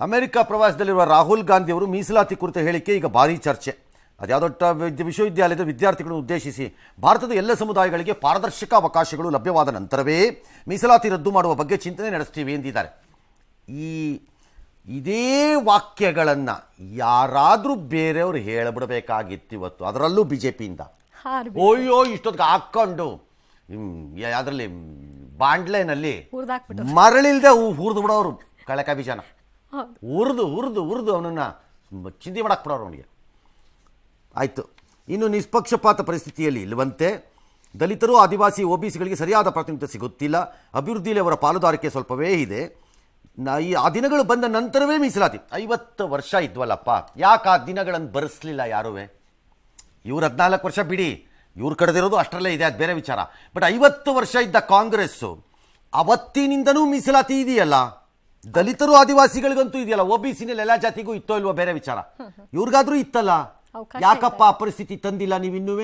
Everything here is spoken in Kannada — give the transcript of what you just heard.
ಅಮೆರಿಕ ಪ್ರವಾಸದಲ್ಲಿರುವ ರಾಹುಲ್ ಗಾಂಧಿ ಅವರು ಮೀಸಲಾತಿ ಕುರಿತ ಹೇಳಿಕೆ ಈಗ ಭಾರೀ ಚರ್ಚೆ. ಅದ್ಯಾವುದೋ ವಿಶ್ವವಿದ್ಯಾಲಯದ ವಿದ್ಯಾರ್ಥಿಗಳನ್ನು ಉದ್ದೇಶಿಸಿ ಭಾರತದ ಎಲ್ಲ ಸಮುದಾಯಗಳಿಗೆ ಪಾರದರ್ಶಕ ಅವಕಾಶಗಳು ಲಭ್ಯವಾದ ನಂತರವೇ ಮೀಸಲಾತಿ ರದ್ದು ಮಾಡುವ ಬಗ್ಗೆ ಚಿಂತನೆ ನಡೆಸ್ತೀವಿ ಎಂದಿದ್ದಾರೆ. ಇದೇ ವಾಕ್ಯಗಳನ್ನು ಯಾರಾದರೂ ಬೇರೆಯವರು ಹೇಳಿಬಿಡಬೇಕಾಗಿತ್ತು ಇವತ್ತು, ಅದರಲ್ಲೂ BJPಯಿಂದ. ಓಯ್ಯೋ ಇಷ್ಟೊತ್ತಿಗೆ ಹಾಕ್ಕೊಂಡು ಅದರಲ್ಲಿ ಬಾಂಡ್ಲೆನಲ್ಲಿ ಮರಳಿಲ್ದೆ ಹುರಿದು ಬಿಡೋರು ಕಳೆಕಾಯಿ ಬೀಜನ ಹುರಿದು ಅವನನ್ನು ಚಿಂತೆ ಮಾಡಕ್ಕೆ ಬಿಡೋರು ಅವನಿಗೆ. ಆಯಿತು, ಇನ್ನು ನಿಷ್ಪಕ್ಷಪಾತ ಪರಿಸ್ಥಿತಿಯಲ್ಲಿ ಇಲ್ಲವಂತೆ ದಲಿತರು, ಆದಿವಾಸಿ, OBCಗಳಿಗೆ ಸರಿಯಾದ ಪ್ರಾತಿನಿಧ್ಯ ಸಿಗುತ್ತಿಲ್ಲ. ಅಭಿವೃದ್ಧಿಯಲ್ಲಿ ಅವರ ಪಾಲುದಾರಿಕೆ ಸ್ವಲ್ಪವೇ ಇದೆ. ಆ ದಿನಗಳು ಬಂದ ನಂತರವೇ ಮೀಸಲಾತಿ. 50 ವರ್ಷ ಇದ್ವಲ್ಲಪ್ಪ, ಯಾಕೆ ಆ ದಿನಗಳನ್ನು ಬರೆಸಲಿಲ್ಲ ಯಾರೂ? ಇವ್ರು 14 ವರ್ಷ ಬಿಡಿ, ಇವ್ರು ಕಳೆದಿರೋದು ಅಷ್ಟರಲ್ಲೇ ಇದೆ, ಅದು ಬೇರೆ ವಿಚಾರ. ಬಟ್ 50 ವರ್ಷ ಇದ್ದ ಕಾಂಗ್ರೆಸ್ಸು ಅವತ್ತಿನಿಂದನೂ ಮೀಸಲಾತಿ ಇದೆಯಲ್ಲ, ದಲಿತರು ಆದಿವಾಸಿಗಳಿಗಂತೂ ಇದೆಯಲ್ಲ, OBCನಲ್ಲಿ ಎಲ್ಲ ಜಾತಿಗೂ ಇತ್ತೋ ಇಲ್ವೋ ಬೇರೆ ವಿಚಾರ, ಇವ್ರಿಗಾದ್ರೂ ಇತ್ತಲ್ಲ. ಯಾಕಪ್ಪ ಆ ಪರಿಸ್ಥಿತಿ ತಂದಿಲ್ಲ ನೀವಿನ್ನೂ?